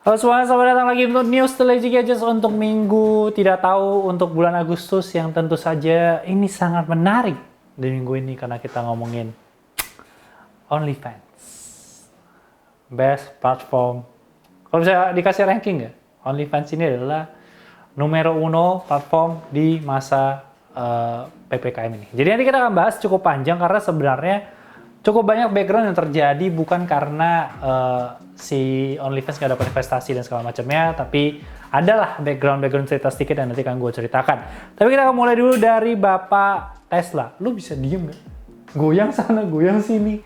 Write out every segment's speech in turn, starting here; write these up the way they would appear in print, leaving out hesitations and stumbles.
Halo semuanya, selamat datang lagi untuk News Strategy Gadgets untuk minggu tidak tahu untuk bulan Agustus yang tentu saja ini sangat menarik di minggu ini karena kita ngomongin OnlyFans. Best platform. Kalau bisa dikasih ranking nggak? OnlyFans ini adalah numero uno platform di masa PPKM ini. Jadi nanti kita akan bahas cukup panjang karena sebenarnya cukup banyak background yang terjadi bukan karena si OnlyFans nggak dapat investasi dan segala macamnya, tapi adalah background cerita sedikit yang nanti akan gue ceritakan. Tapi kita akan mulai dulu dari Bapak Tesla. Lu bisa diem nggak? Goyang sana, goyang sini.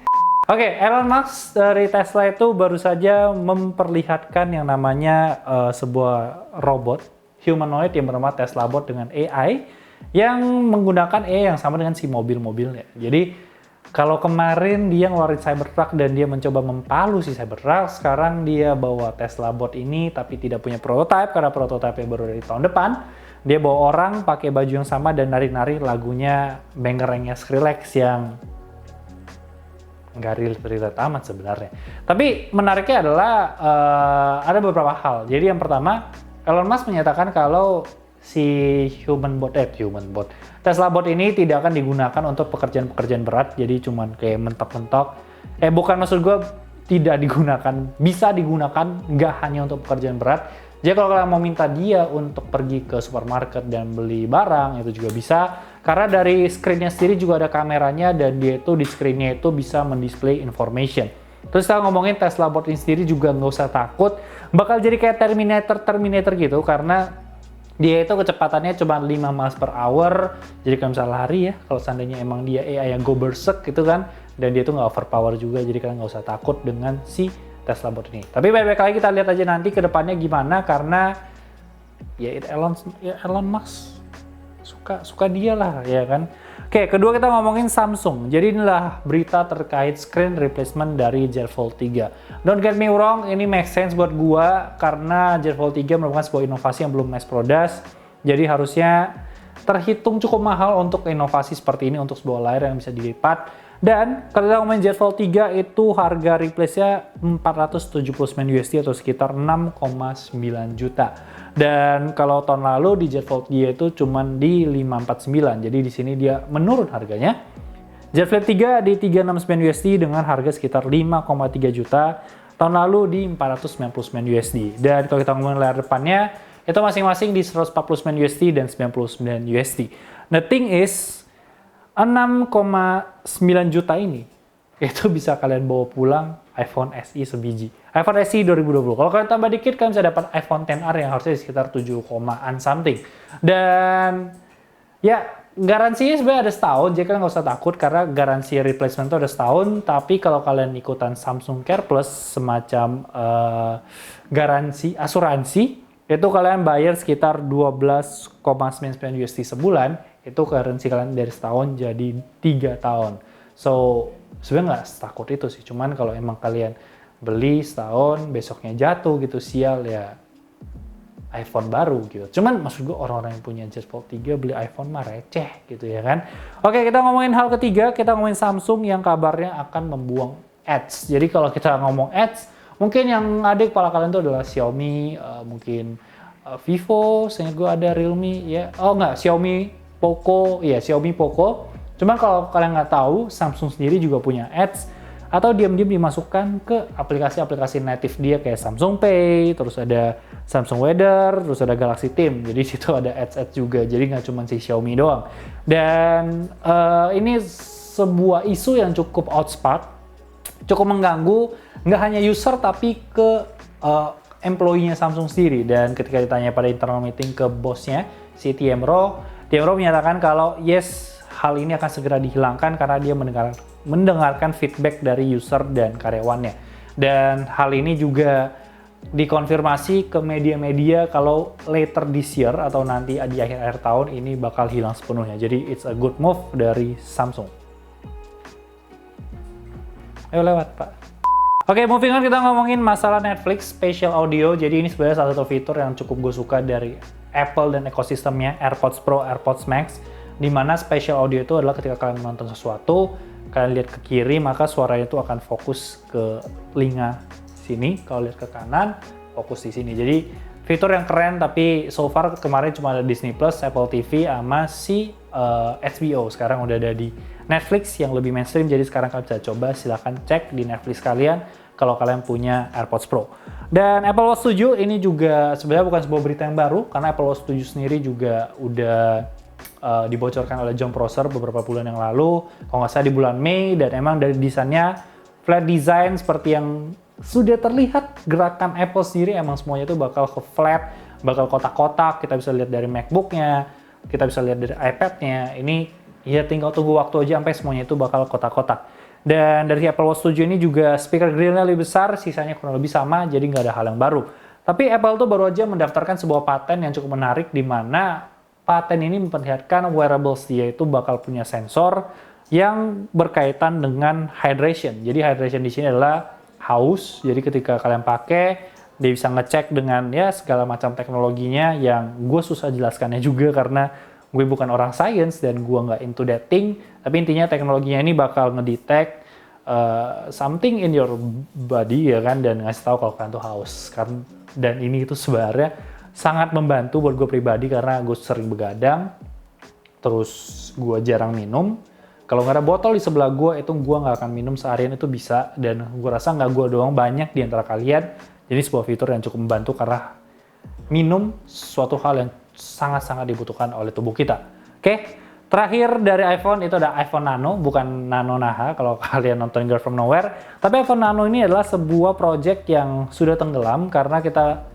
Oke, Elon Musk dari Tesla itu baru saja memperlihatkan yang namanya sebuah robot humanoid yang bernama Tesla Bot dengan AI yang menggunakan AI yang sama dengan si mobil-mobilnya. Jadi kalau kemarin dia ngeluarin Cybertruck dan dia mencoba mempalu si Cybertruck, sekarang dia bawa Tesla Bot ini tapi tidak punya prototype karena prototype baru dari tahun depan. Dia bawa orang pakai baju yang sama dan nari-nari lagunya bangerangnya Skrillex yang nggak relate amat sebenarnya. Tapi menariknya adalah ada beberapa hal. Jadi yang pertama, Elon Musk menyatakan kalau si human bot Tesla Bot ini tidak akan digunakan untuk pekerjaan-pekerjaan berat, jadi cuman kayak mentok-mentok. Bukan, maksud gue tidak digunakan, bisa digunakan nggak hanya untuk pekerjaan berat. Jadi kalau kalian mau minta dia untuk pergi ke supermarket dan beli barang, itu juga bisa. Karena dari screen-nya sendiri juga ada kameranya dan dia itu di screen-nya itu bisa mendisplay information. Terus kita ngomongin Tesla Bot ini sendiri juga nggak usah takut, bakal jadi kayak Terminator gitu karena dia itu kecepatannya cuma 5 miles per hour, jadi kalau misalnya lari ya, kalau seandainya emang dia AI yang go berserk gitu kan, dan dia tuh nggak overpower juga, jadi kalian nggak usah takut dengan si Tesla Bot ini. Tapi baik-baik lagi kita lihat aja nanti ke depannya gimana, karena ya Elon Musk suka dia lah ya kan. Oke, kedua kita ngomongin Samsung. Jadi inilah berita terkait screen replacement dari Z Fold 3. Don't get me wrong, ini make sense buat gua karena Z Fold 3 merupakan sebuah inovasi yang belum mass produce. Jadi harusnya terhitung cukup mahal untuk inovasi seperti ini untuk sebuah layar yang bisa dilipat. Dan kalau kita ngomongin Z Fold 3 itu harga replace-nya $479 atau sekitar 6,9 juta. Dan kalau tahun lalu di Z Fold dia itu cuman di 549. Jadi di sini dia menurun harganya. Z Flip 3 di $369 dengan harga sekitar 5,3 juta. Tahun lalu di $499. Dan kalau kita ngomongin layar depannya itu masing-masing di $149 dan $99. The thing is 6,9 juta ini itu bisa kalian bawa pulang iPhone SE sebiji. iPhone SE 2020. Kalau kalian tambah dikit kalian bisa dapat iPhone XR yang harusnya sekitar 7,an something. Dan ya garansinya sebenarnya ada setahun, jadi kalian nggak usah takut karena garansi replacement itu ada setahun. Tapi kalau kalian ikutan Samsung Care Plus semacam garansi asuransi, itu kalian bayar sekitar $12,99 sebulan. Itu garansi kalian dari setahun jadi 3 tahun. So sebenarnya nggak takut itu sih, cuman kalau emang kalian beli setahun besoknya jatuh gitu sial ya iPhone baru gitu. Cuman maksud gue orang-orang yang punya Z Fold 3 beli iPhone mah receh gitu ya kan. Oke, kita ngomongin hal ketiga, kita ngomongin Samsung yang kabarnya akan membuang ads. Jadi kalau kita ngomong ads, mungkin yang ada di kepala kalian itu adalah Xiaomi, mungkin Vivo, seingat gue ada Realme ya. Oh enggak, Xiaomi Poco, ya Xiaomi Poco. Cuman kalau kalian nggak tahu, Samsung sendiri juga punya ads atau diam-diam dimasukkan ke aplikasi-aplikasi native dia kayak Samsung Pay, terus ada Samsung Weather, terus ada Galaxy Team. Jadi situ ada ads juga. Jadi nggak cuma si Xiaomi doang. Dan ini sebuah isu yang cukup outspark, cukup mengganggu nggak hanya user tapi ke employee-nya Samsung sendiri. Dan ketika ditanya pada internal meeting ke bosnya, si Tim Roh menyatakan kalau yes, hal ini akan segera dihilangkan karena dia mendengarkan feedback dari user dan karyawannya. Dan hal ini juga dikonfirmasi ke media-media kalau later this year atau nanti di akhir tahun ini bakal hilang sepenuhnya. Jadi it's a good move dari Samsung. Ayo lewat Pak. Oke, moving on, kita ngomongin masalah Netflix Spatial Audio. Jadi ini sebenarnya salah satu fitur yang cukup gue suka dari Apple dan ekosistemnya AirPods Pro, AirPods Max, di mana spatial audio itu adalah ketika kalian menonton sesuatu, kalian lihat ke kiri, maka suaranya itu akan fokus ke telinga sini. Kalau lihat ke kanan, fokus di sini. Jadi fitur yang keren, tapi so far kemarin cuma ada Disney Plus, Apple TV, sama si HBO. Sekarang udah ada di Netflix yang lebih mainstream, jadi sekarang kalian bisa coba, silahkan cek di Netflix kalian kalau kalian punya AirPods Pro. Dan Apple Watch 7 ini juga sebenarnya bukan sebuah berita yang baru, karena Apple Watch 7 sendiri juga udah dibocorkan oleh Jon Prosser beberapa bulan yang lalu, kalau nggak salah di bulan Mei, dan emang dari desainnya flat design seperti yang sudah terlihat gerakan Apple sendiri, emang semuanya itu bakal ke flat, bakal kotak-kotak. Kita bisa lihat dari MacBook-nya, kita bisa lihat dari iPad-nya. Ini ya tinggal tunggu waktu aja sampai semuanya itu bakal kotak-kotak. Dan dari Apple Watch 7 ini juga speaker grill-nya lebih besar, sisanya kurang lebih sama, jadi nggak ada hal yang baru. Tapi Apple tuh baru aja mendaftarkan sebuah paten yang cukup menarik, di mana paten ini memperlihatkan wearables dia itu bakal punya sensor yang berkaitan dengan hydration. Jadi hydration di sini adalah haus, jadi ketika kalian pakai, dia bisa ngecek dengan ya segala macam teknologinya yang gue susah jelaskannya juga karena gue bukan orang science dan gue nggak into that thing, tapi intinya teknologinya ini bakal ngedetect something in your body ya kan, dan ngasih tahu kalau kalian tuh haus. Dan ini itu sebenarnya sangat membantu buat gue pribadi karena gue sering begadang, terus gue jarang minum. Kalau nggak ada botol di sebelah gue, itu gue nggak akan minum seharian itu bisa. Dan gue rasa nggak gue doang, banyak di antara kalian. Jadi sebuah fitur yang cukup membantu karena minum suatu hal yang sangat-sangat dibutuhkan oleh tubuh kita. Oke, terakhir dari iPhone itu ada iPhone Nano, bukan Nano Naha kalau kalian nonton Girl From Nowhere. Tapi iPhone Nano ini adalah sebuah project yang sudah tenggelam karena kita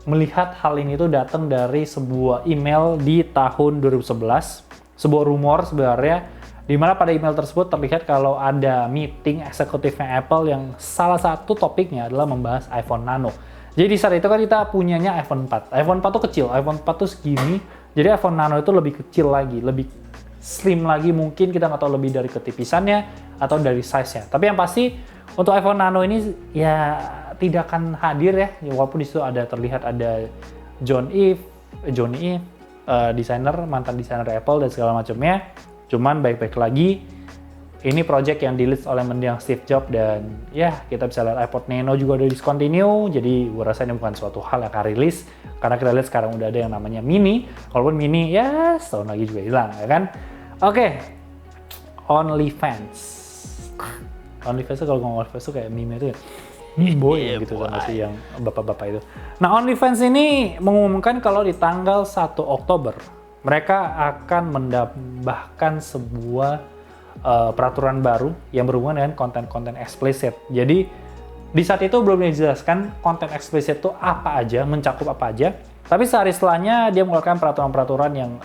melihat hal ini tuh datang dari sebuah email di tahun 2011. Sebuah rumor sebenarnya, di mana pada email tersebut terlihat kalau ada meeting eksekutifnya Apple yang salah satu topiknya adalah membahas iPhone Nano. Jadi saat itu kan kita punyanya iPhone 4. iPhone 4 tuh kecil, iPhone 4 tuh segini. Jadi iPhone Nano itu lebih kecil lagi, lebih slim lagi, mungkin kita nggak tahu lebih dari ketipisannya atau dari size-nya. Tapi yang pasti untuk iPhone Nano ini ya tidak akan hadir ya, walaupun di situ ada terlihat ada Johnny Ive, mantan desainer Apple dan segala macamnya. Cuman baik-baik lagi, ini project yang di-lead oleh mendiang Steve Jobs, dan ya kita bisa lihat iPod Nano juga udah discontinue, jadi gue rasa ini bukan suatu hal yang akan rilis, karena kita lihat sekarang udah ada yang namanya Mini, walaupun Mini ya setahun lagi juga hilang ya kan. Oke, OnlyFans itu kalau ngomong OnlyFans itu kayak meme itu ya, boy gitu kan sih yang bapak-bapak itu. Nah, OnlyFans ini mengumumkan kalau di tanggal 1 Oktober mereka akan menambahkan sebuah peraturan baru yang berhubungan dengan konten-konten eksplisit. Jadi di saat itu belum dijelaskan konten eksplisit itu apa aja, mencakup apa aja. Tapi sehari setelahnya dia mengeluarkan peraturan-peraturan yang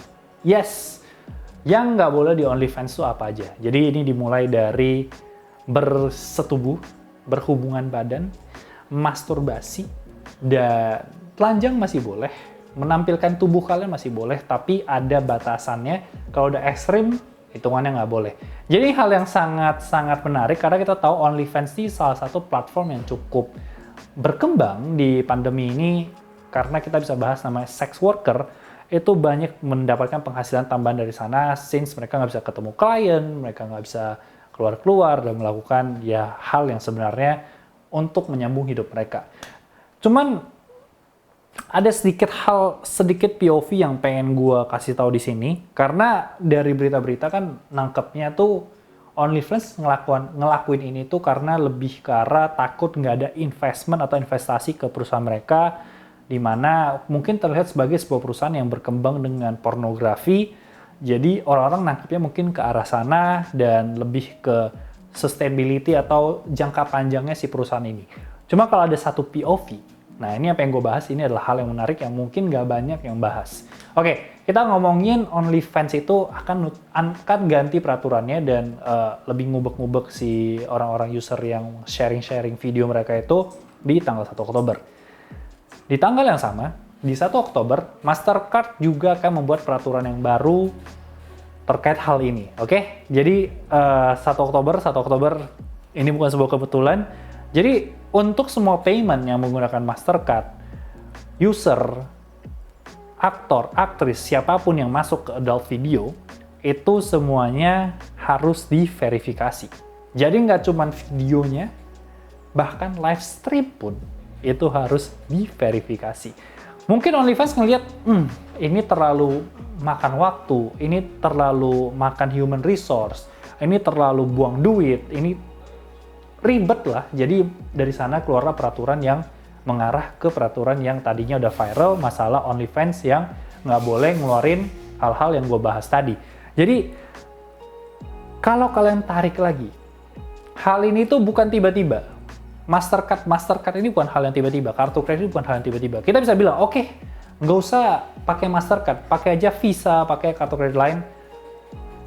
yang nggak boleh di OnlyFans itu apa aja. Jadi ini dimulai dari bersetubuh, berhubungan badan, masturbasi, dan telanjang masih boleh. Menampilkan tubuh kalian masih boleh, tapi ada batasannya. Kalau udah ekstrim, hitungannya nggak boleh. Jadi hal yang sangat-sangat menarik, karena kita tahu OnlyFans ini salah satu platform yang cukup berkembang di pandemi ini, karena kita bisa bahas namanya sex worker, itu banyak mendapatkan penghasilan tambahan dari sana, since mereka nggak bisa ketemu klien, mereka nggak bisa keluar-keluar dan melakukan ya hal yang sebenarnya untuk menyambung hidup mereka. Cuman ada sedikit POV yang pengen gue kasih tahu di sini, karena dari berita-berita kan nangkepnya tuh OnlyFans ngelakuin ini tuh karena lebih ke arah takut nggak ada investment atau investasi ke perusahaan mereka, di mana mungkin terlihat sebagai sebuah perusahaan yang berkembang dengan pornografi. Jadi orang-orang nangkepnya mungkin ke arah sana dan lebih ke sustainability atau jangka panjangnya si perusahaan ini. Cuma kalau ada satu POV, nah ini apa yang gue bahas, ini adalah hal yang menarik yang mungkin gak banyak yang bahas. Oke, kita ngomongin OnlyFans itu akan ganti peraturannya dan lebih ngubek-ngubek si orang-orang user yang sharing-sharing video mereka itu di tanggal 1 Oktober. Di tanggal yang sama, di 1 Oktober, Mastercard juga akan membuat peraturan yang baru terkait hal ini. Oke, jadi 1 Oktober ini bukan sebuah kebetulan. Jadi untuk semua payment yang menggunakan Mastercard, user, aktor, aktris, siapapun yang masuk ke adult video, itu semuanya harus diverifikasi. Jadi nggak cuma videonya, bahkan live stream pun itu harus diverifikasi. Mungkin OnlyFans ngelihat, ini terlalu makan waktu, ini terlalu makan human resource, ini terlalu buang duit, ini ribet lah. Jadi dari sana keluarlah peraturan yang mengarah ke peraturan yang tadinya udah viral, masalah OnlyFans yang nggak boleh ngeluarin hal-hal yang gue bahas tadi. Jadi kalau kalian tarik lagi, hal ini tuh bukan tiba-tiba. Mastercard ini bukan hal yang tiba-tiba, kartu kredit bukan hal yang tiba-tiba. Kita bisa bilang, oke, nggak usah pakai Mastercard, pakai aja Visa, pakai kartu kredit lain.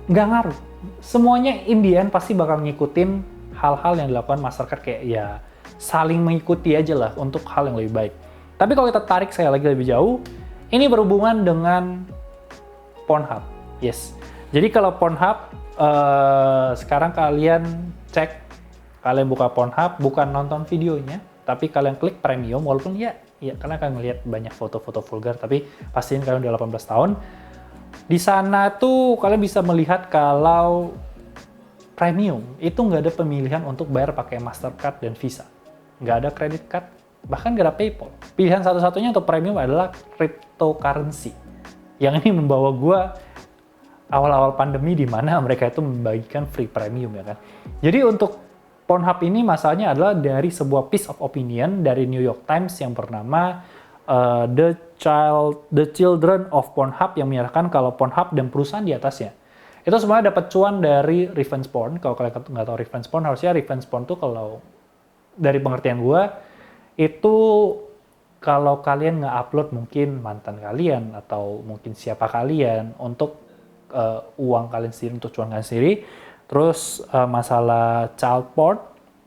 Nggak ngaruh. Semuanya in the end pasti bakal ngikutin hal-hal yang dilakukan Mastercard, kayak ya saling mengikuti aja lah untuk hal yang lebih baik. Tapi kalau kita tarik saya lagi lebih jauh, ini berhubungan dengan Pornhub. Yes. Jadi kalau Pornhub, sekarang kalian cek, kalian buka Pornhub, bukan nonton videonya, tapi kalian klik premium, walaupun ya kalian akan melihat banyak foto-foto vulgar, tapi pastiin kalian udah 18 tahun. Di sana tuh kalian bisa melihat kalau premium itu nggak ada pemilihan untuk bayar pakai Mastercard dan Visa. Nggak ada credit card, bahkan nggak ada PayPal. Pilihan satu-satunya untuk premium adalah cryptocurrency. Yang ini membawa gue awal-awal pandemi di mana mereka itu membagikan free premium, ya kan. Jadi untuk Pornhub ini masalahnya adalah dari sebuah piece of opinion dari New York Times yang bernama The Children of Pornhub, yang menyatakan kalau Pornhub dan perusahaan di atasnya itu semuanya dapat cuan dari revenge porn. Kalau kalian nggak tahu revenge porn, harusnya revenge porn tuh kalau dari pengertian gue itu kalau kalian nge-upload mungkin mantan kalian atau mungkin siapa kalian untuk uang kalian sendiri, untuk cuan kalian sendiri. Terus masalah child porn,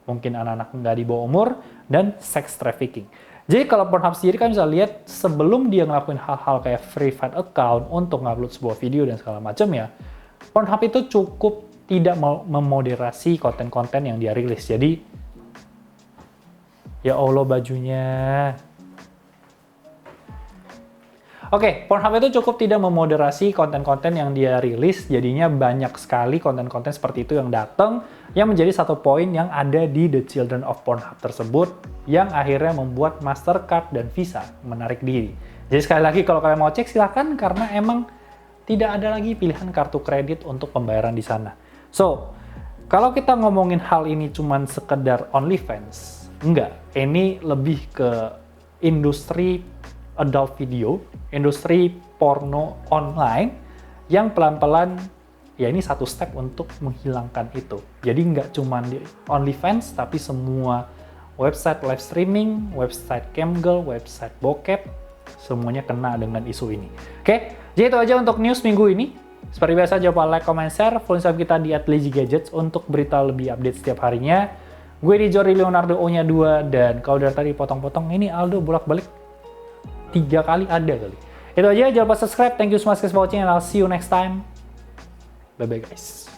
mungkin anak-anak nggak di bawah umur, dan sex trafficking. Jadi kalau Pornhub sendiri kan bisa lihat sebelum dia ngelakuin hal-hal kayak verified account untuk ngupload sebuah video dan segala macam ya, Pornhub itu cukup tidak memoderasi konten-konten yang dia rilis. Jadi ya Allah bajunya. Oke, Pornhub itu cukup tidak memoderasi konten-konten yang dia rilis, jadinya banyak sekali konten-konten seperti itu yang datang, yang menjadi satu poin yang ada di The Children of Pornhub tersebut, yang akhirnya membuat Mastercard dan Visa menarik diri. Jadi sekali lagi kalau kalian mau cek silahkan, karena emang tidak ada lagi pilihan kartu kredit untuk pembayaran di sana. So, kalau kita ngomongin hal ini cuman sekedar OnlyFans, enggak, ini lebih ke industri adult video, industri porno online yang pelan-pelan ya ini satu step untuk menghilangkan itu. Jadi nggak cuma di OnlyFans, tapi semua website live streaming, website camgirl, website bokep, semuanya kena dengan isu ini. Oke, jadi itu aja untuk news minggu ini. Seperti biasa jangan lupa like, comment, share, follow Instagram kita di @lazygadgets untuk berita lebih update setiap harinya. Gue di Jordi Leonardo O-nya 2, dan kalau dari tadi potong-potong ini Aldo bolak-balik 3 kali ada kali. Itu aja, jangan lupa subscribe. Thank you so much guys for watching and I'll see you next time. Bye-bye guys.